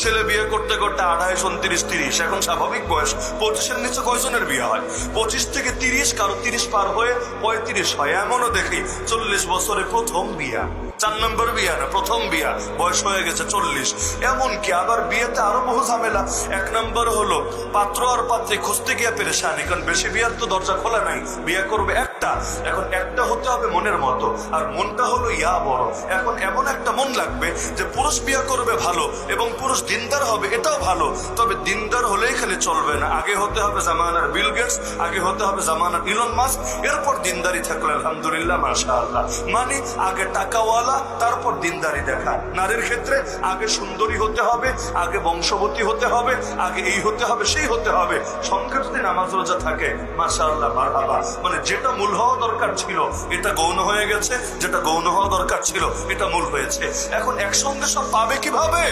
ছেলে বিয়ে করতে করতে 28, 29, 30, এখন স্বাভাবিক বয়স। 25-এর নিচে কয়জনের বিয়ে হয়? 25 থেকে 30, কারো 30 পার হয়ে 35 হয়। এমনও দেখি 40 বছরে প্রথম বিয়া, 4 নম্বর বিয়া না, প্রথম বিয়া, বয়স হয়ে গেছে 40। এমনকি আবার বিয়েতে আরো বহু ঝামেলা। 1 নম্বর হলো পাত্র আর পাত্রী খুঁজতে গিয়ে পেরেশানি, কারণ বেশি বিয়ার তো দরজা খোলা নাই, বিয়ে করবে একটা। এখন একটা হতে হবে মনের মতো, আর মনটা হলো ইয়া বড়। এখন এমন একটা মন লাগবে যে পুরুষ বিয়ে করবে ভালো এবং পুরুষ দিনদার হবে, এটাও ভালো। তবে দিনদার হলেই খালি চলবে না, আগে হতে হবে জামানার বিল গেটস, আগে হতে হবে জামানার ইলন মাস্ক, এরপর দিনদারি থাকলে আলহামদুলিল্লাহ মাশাআল্লাহ। মানে আগে টাকাওয়ালা, তারপর দিনদারি দেখা। নারীর ক্ষেত্রে আগে সুন্দরী হতে হবে, আগে বংশবতী হতে হবে, আগে এই হতে হবে, সেই হতে হবে। সঙ্গে যদি নামাজ রোজা থাকে মাশাআল্লাহ মারহাবা। মানে যেটা মূল হওয়া দরকার ছিল এটা গৌণ হয়ে গেছে, যেটা গৌণ হওয়া দরকার ছিল এটা মূল হয়েছে। এখন একসঙ্গে সব পাবে কিভাবে?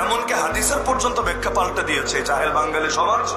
এমনকি হাদিসের পর্যন্ত ব্যাখ্যা পাল্টে দিয়েছে জাহেল বাঙালি সমাজ।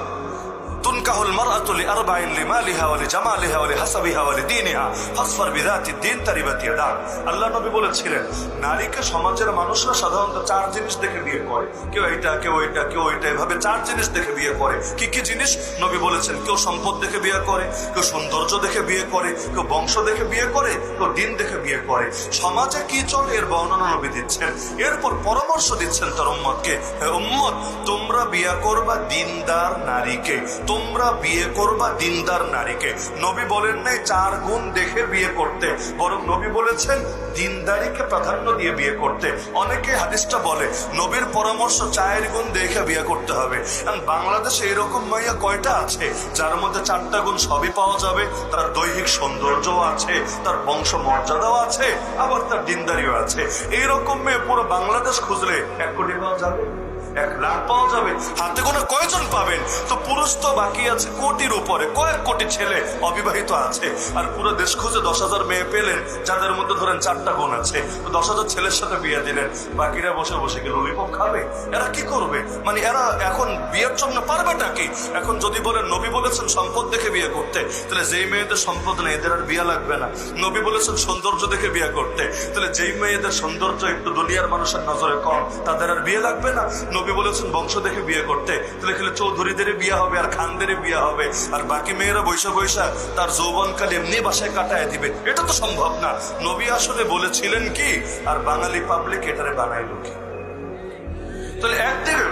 তুনকাহুল মারআতু লিআরবাইন লিমালিহা ওয়া লিজামালিহা ওয়া লিহাসাবিহা ওয়া লিদীনিহা ফাসফার বিযাতিদ দ্বীন তারিবাত ইয়াদাক। আল্লাহ নবী বলেছিলেন নারীকে সমাজের মানুষরা সাধারণত 4 জিনিস দেখে বিয়ে করে। কেউ এটা, কেউ ওইটা, কেউ ওইটা, এভাবে 4 জিনিস দেখে বিয়ে করে। কি কি জিনিস? নবী বলেছেন কেউ সম্পদ দেখে বিয়ে করে, কেউ সৌন্দর্য দেখে বিয়ে করে, কেউ বংশ দেখে বিয়ে করে, কেউ দিন দেখে বিয়ে করে। সমাজে কি চলে এর বর্ণনা নবী দিচ্ছেন। এরপর পরামর্শ দিচ্ছেন তার উম্মতকে, হে উম্মত তোমরা বিয়ে করবা দিনদার নারীকে, তোমরা বিয়ে করবা দিনদার নারীকে। নবী বলেন নাই 4 গুণ দেখে বিয়ে করতে, বরং নবী বলেছেন দিনদারিকে প্রাধান্য দিয়ে বিয়ে করতে। অনেকে হাদিসটা বলে নবীর পরামর্শ 4 গুণ দেখে বিয়ে করতে হবে। বাংলাদেশে এরকম মাইয়া কয়টা আছে যার মধ্যে 4টা গুণ সবই পাওয়া যাবে? তার দৈহিক সৌন্দর্যও আছে, তার বংশ মর্যাদাও আছে, আবার তার দিনদারিও আছে। এইরকম মেয়ে পুরো বাংলাদেশ খুঁজলে 1 কোটি পাওয়া যাবে, 1 লাখ পাওয়া যাবে। হাতে কোনো কয়জন পাবেন? তো পুরুষ তো বাকি আছে কোটির উপরে, কয়েক কোটি ছেলে অবিবাহিত আছে। আর পুরো দেশ খুঁজে 10,000 মেয়ে পেলেন যাদের মধ্যে ধরেন 4টা গুণ আছে। তো 10,000 ছেলের সাথে বিয়ে দিলেন, বাকিরা বসে বসে কি ললিপপ খাবে? এরা কি করবে? মানে এরা এখন বিয়ের জন্য পারবেটা কি? এখন যদি বলেন নবী বলেছেন সম্পদ দেখে বিয়ে করতে, তাহলে যেই মেয়েদের সম্পদ নেই এদের আর বিয়ে লাগবে না। নবী বলেছেন সৌন্দর্য দেখে বিয়ে করতে, তাহলে যেই মেয়েদের সৌন্দর্য একটু দুনিয়ার মানুষের নজরে কম তাদের আর বিয়ে লাগবে না। নবী বলেছেন বংশ দেখে বিয়ে করতে, তাহলে খেলে চৌধুরীদের বিয়ে হবে আর খানদের বিয়ে হবে, আর বাকি মেয়েরা বৈশা বৈশা তার যৌবনকাল এমনি বাসায় কাটায় দিবে। এটা তো সম্ভব না। নবী আসলে বলেছিলেন কি, আর বাঙালি পাবলিক এটারে বানাইলো কি? তাহলে একদিকে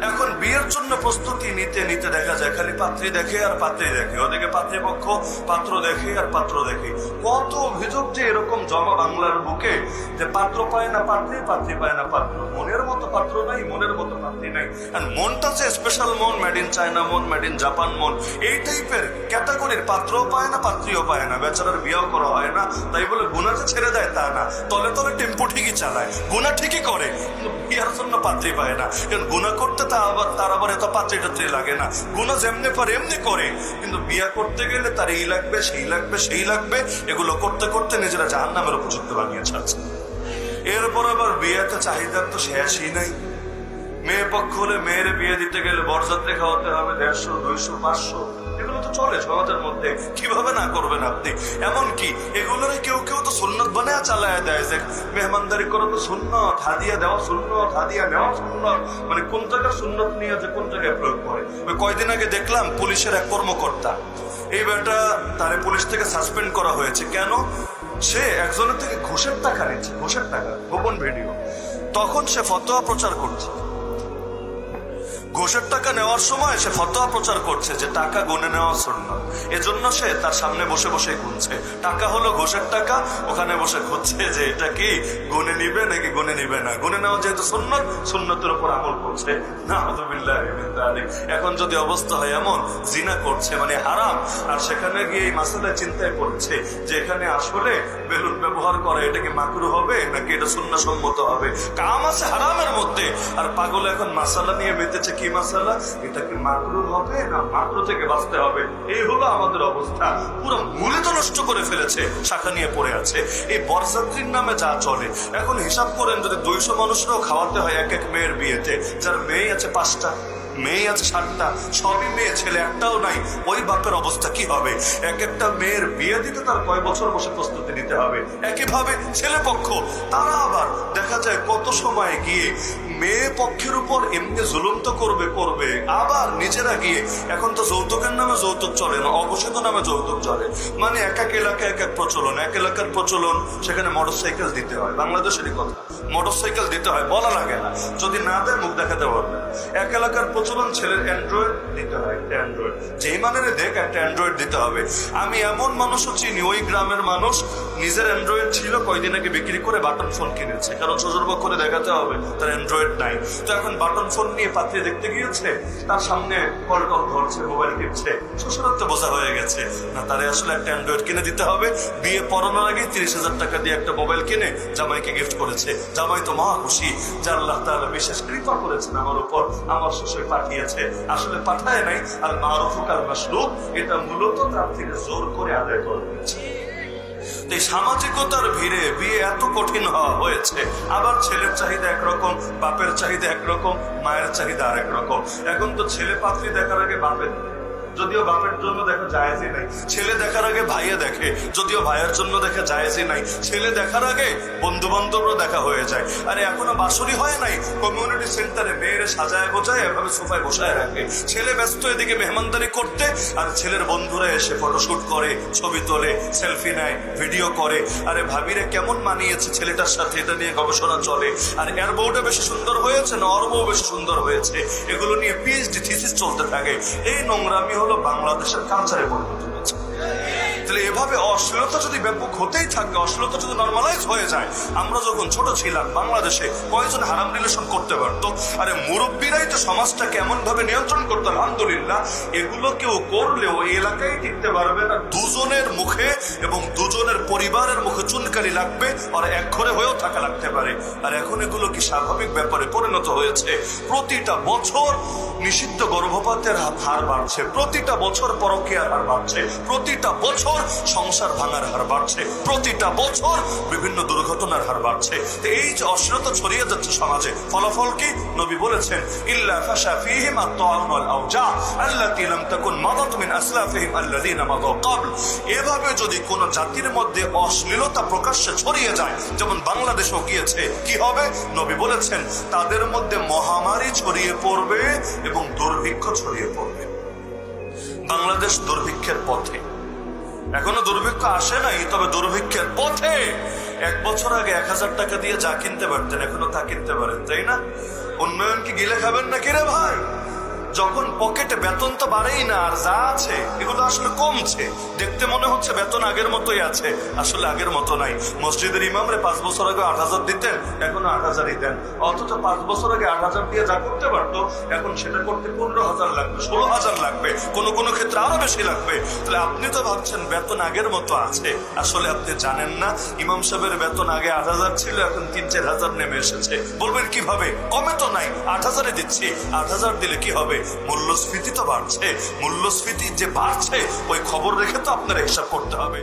এখন বিয়ের জন্য প্রস্তুতি নিতে নিতে দেখা যায় খালি পাত্রী দেখে আর পাত্রী দেখে, ওদিকে পাত্রীপক্ষ পাত্র দেখে আর পাত্র দেখে। কত অভিযোগ যে এরকম জমা বাংলার বুকে যে পাত্র পায় না পাত্রী, পাত্রী পায় না পাত্র, মনের মতো পাত্র নাই, মনের মতো পাত্রী নাই। আর মনটা যে স্পেশাল মন, মেড ইন চায়না মন, মেড ইন জাপান মন, এই টাইপের ক্যাটাগরির পাত্রও পায় না পাত্রীও পায় না, বেচারার বিয়েও করা হয় না। তাই বলে গুণা যে ছেড়ে দেয় তা না, তলে তলে টেম্পো ঠিকই চালায়, গুণা ঠিকই করে, কিন্তু বিয়ার জন্য পাত্রী পায় না। কারণ গুণা করতে তার আবার এত পাত্রী টাত্রী লাগে না, গুণা যেমনি পারে এমনি করে, কিন্তু বিয়া করতে গেলে তার এই লাগবে, সেই লাগবে, সেই লাগবে, এগুলো করতে করতে নিজেরা জাহান্নামের উপযুক্ত বানিয়ে ছাড়ছে। এরপর আবার বিয়েতে চাহিদার তো শেষই নাই। মেয়ে পক্ষ হলে মেয়ের বিয়ে দিতে গেলে বরযাত্রী খাওয়াতে হবে 150, 200, 500, এগুলো তো চলে সমাজের মধ্যে, কিভাবে না করবেন আপনি? এমনকি এগুলোরে কেউ কেউ তো সুন্নত বানায় চালায় দেয় যে মেহমানদারি করো তো সুন্নত, হাদিয়া দেওয়া সুন্নত, হাদিয়া নেওয়া সুন্নত। মানে কোন জায়গায় সুন্নত নিয়ে যে কোন জায়গায় প্রয়োগ করে। ওই কয়দিন আগে দেখলাম পুলিশের এক কর্মকর্তা, এই বেটা তারে পুলিশ থেকে সাসপেন্ড করা হয়েছে। কেন? সে একজনের থেকে ঘুষের টাকা নিচ্ছে, ঘুষের টাকা, গোপন ভিডিও। তখন সে ফতোয়া প্রচার করছে, ঘুষের টাকা নেওয়ার সময় সে ফতোয়া প্রচার করছে যে টাকা গুনে নেওয়া সুন্নাত। এজন্য সে তার সামনে বসে বসে গুনছে, টাকা হলো ঘুষের টাকা, ওখানে বসে খুঁজছে যে এটা কি গুনে নিবে নাকি গুনে নিবে না। গুনে নেওয়া যেহেতু সুন্নাত, সুন্নাতের উপর আমল করছে। নাউযুবিল্লাহি মিন যালিক। এখন যদি অবস্থা হয় এমন জিনা করছে মানে হারাম, আর সেখানে গিয়ে এই মাসালা চিন্তায় পড়ছে যে এখানে আসলে বেলুন ব্যবহার করে এটা কি মাকরুহ হবে নাকি এটা সুন্নাহ সম্মত হবে। কাম আছে হারামের মধ্যে, আর পাগল এখন মাসালা নিয়ে মেতেছে কি মাসালা, এটা কি মাকরুহ হবে না মাকরুহ থেকে বাঁচতে হবে। এই হলো আমাদের অবস্থা, পুরো মূলে তো নষ্ট করে ফেলেছে, শাখা নিয়ে পড়ে আছে এই বরযাত্রীর নামে যা চলে। এখন হিসাব করেন যদি 200 মানুষরাও খাওয়াতে হয় এক এক মেয়ের বিয়েতে, যার মেয়ে আছে 5টা, মেয়ে আছে 60টা, সবই মেয়ে, ছেলে একটাও নাই। ওই বাপের অবস্থা কি হবে? এক একটা মেয়ের বিয়ে দিতে তার কয় বছর বসে প্রস্তুতি নিতে হবে। একইভাবে ছেলে পক্ষ, তারা আবার দেখা যায় কত সময় গিয়ে মেয়ে পক্ষের উপর এমনি জুলুম তো করবে, আবার নিজেরা গিয়ে, এখন তো যৌতুকের নামে যৌতুক চলে না, অঘোষিত নামে যৌতুক চলে। মানে এক এক এলাকায় এক এক প্রচলন, এক এলাকার প্রচলন সেখানে মোটরসাইকেল দিতে হয়। বাংলাদেশেরই কথা, মোটরসাইকেল দিতে হয়, বলা লাগে না, যদি না দেয় মুখ দেখাতে পারবে। এক এলাকার প্রচলন ছেলের অ্যান্ড্রয়েড দিতে হয়, একটা অ্যান্ড্রয়েড, যেই মানের দেখ একটা অ্যান্ড্রয়েড দিতে হবে। আমি এমন মানুষও চিনি, ওই গ্রামের মানুষ, নিজের অ্যান্ড্রয়েড ছিল, কয়দিন আগে বিক্রি করে বাটন ফোন কিনেছে, কারণ শ্বশুরপক্ষ করে দেখাতে হবে তার অ্যান্ড্রয়েড নাই। তো এখন বাটন ফোন নিয়ে পাত্রী দেখতে গিয়েছে, তার সামনে কল টল ধরছে, মোবাইল টিপছে, শ্বশুরের তো বোঝা হয়ে গেছে না, তারে আসলে একটা অ্যান্ড্রয়েড কিনে দিতে হবে। বিয়ে পড়ানোর আগে 30,000 টাকা দিয়ে একটা মোবাইল কিনে জামাইকে গিফট করেছে। জামাই তো মহা খুশি যে আল্লাহ তাআলা বিশেষ কৃপা করেছেন আমার উপর, আমার শ্বশুর পাঠিয়েছে। আসলে পাঠায় নাই, আর মারুফু কাল মাশরুফ, এটা মূলত তার থেকে জোর করে আদায় করা হয়েছে। এই সামাজিকতার ভিড়ে বিয়ে এত কঠিন হয়েছে। আবার ছেলের চাহিদা একরকম, বাপের চাহিদা একরকম, মায়ের চাহিদা আরেক রকম। এখন তো ছেলে পাত্রী দেখার আগে বাপের, যদিও বাপের জন্য দেখা জায়েজই নাই। ছেলে দেখার আগে ভাইয়ে দেখে, যদিও ভাইয়ের জন্য দেখা জায়েজই নাই। ছেলে দেখার আগে বন্ধু বান্ধবরা দেখা হয়ে যায়। আরে এখনো বাসরি হয় নাই, কমিউনিটি সেন্টারে মেয়েরে সাজায় গোজায় এভাবে সোফায় বসায় রাখে। ছেলে ব্যস্ত এদিকে মেহমানদারি করতে, আর ছেলের বন্ধুরা এসে ফটোশুট করে, ছবি তোলে, সেলফি নেয়, ভিডিও করে। আরে ভাবিরে কেমন মানিয়েছে ছেলেটার সাথে, এটা নিয়ে গবেষণা চলে। আর এর বউটা বেশি সুন্দর হয়েছে না ওর বউ বেশি সুন্দর হয়েছে, এগুলো নিয়ে পিএইচডি থিসিস চলতে থাকে। এই নোংরামি হলো বাংলাদেশের কালচারে পরিণত হয়েছে। তাহলে এভাবে অশ্লীলতা যদি ব্যাপক হতেই থাকে, অশ্লীলতা যদি নর্মালাইজ হয়ে যায়, আমরা যখন ছোট ছিলাম বাংলাদেশে কয়েকজন হারাম রিলেশন করতে পারতো? আরে মুরব্বীরাই তো সমাজটাকে এমন ভাবে নিয়ন্ত্রণ করতো, আলহামদুলিল্লাহ। এগুলো কেউ করলেও এলাকায় টিকতে পারবে না, দুজনের মুখে এবং দুজনের পরিবারের মুখে চুনকালি লাগবে, আর এক ঘরে হয়েও থাকা লাগতে পারে। আর এখন এগুলো কি স্বাভাবিক ব্যাপারে পরিণত হয়েছে? প্রতিটা বছর নিষিদ্ধ গর্ভপাতের হার বাড়ছে, প্রতিটা বছর পরকীয়ার হার বাড়ছে, প্রতিটা বছর সংসার ভাঙার হার বাড়ছে, প্রতিটা বছর বিভিন্ন দুর্ঘটনার হার বাড়ছে। এই যে অশ্লীলতা ছড়িয়ে যাচ্ছে সমাজে, ফলাফল কি? নবী বলেছেন, ইল্লা ফাশা ফীহিম আত-তা'আন ওয়াল আওজা আল্লাতী লাম তাকুন মাদাত মিন আসলাফিহিম আল্লাযীনা মাদাউ ক্বাবল। এভাবে যদি কোন জাতির মধ্যে অশ্লীলতা প্রকাশ্যে ছড়িয়ে যায়, যেমন বাংলাদেশেও গিয়েছে, কি হবে? নবী বলেছেন, তাদের মধ্যে মহামারী ছড়িয়ে পড়বে এবং দুর্ভিক্ষ ছড়িয়ে পড়বে। বাংলাদেশ দুর্ভিক্ষের পথে, এখনো দুর্ভিক্ষ আসে নাই, তবে দুর্ভিক্ষের পথে। 1 বছর আগে 1000 টাকা দিয়ে যা কিনতে পারতেন, এখনো তা কিনতে পারেন, তাই না? উন্নয়ন কি গিলে খাবেন না কিরে ভাই? যখন পকেটে বেতন তো বাড়েই না, আর যা আছে এগুলো আসলে কমছে। দেখতে মনে হচ্ছে বেতন আগের মতোই আছে, আসলে আগের মতো নাই। মসজিদের ইমামরে 5 বছর আগে 8,000 দিতেন, এখনো 8,000ই দেন। অথচ 5 বছর আগে 8,000 দিয়ে যা করতে পারতো, এখন সেটা করতে 15,000 লাগবে, 16,000 লাগবে, কোনো ক্ষেত্রে আরো বেশি লাগবে। তাহলে আপনি তো ভাবছেন বেতন আগের মতো আছে, আসলে আপনি জানেন না ইমাম সাহেবের বেতন আগে 8,000 ছিল, এখন 3-4,000 নেমে এসেছে। বলবেন কিভাবে? কমে তো নাই, 8,000-এ দিচ্ছি। 8,000 দিলে কি হবে? মূল্যস্ফীতি তো বাড়ছে। মূল্যস্ফীতি যে বাড়ছে, ওই খবর রেখে তো আপনার হিসাব করতে হবে।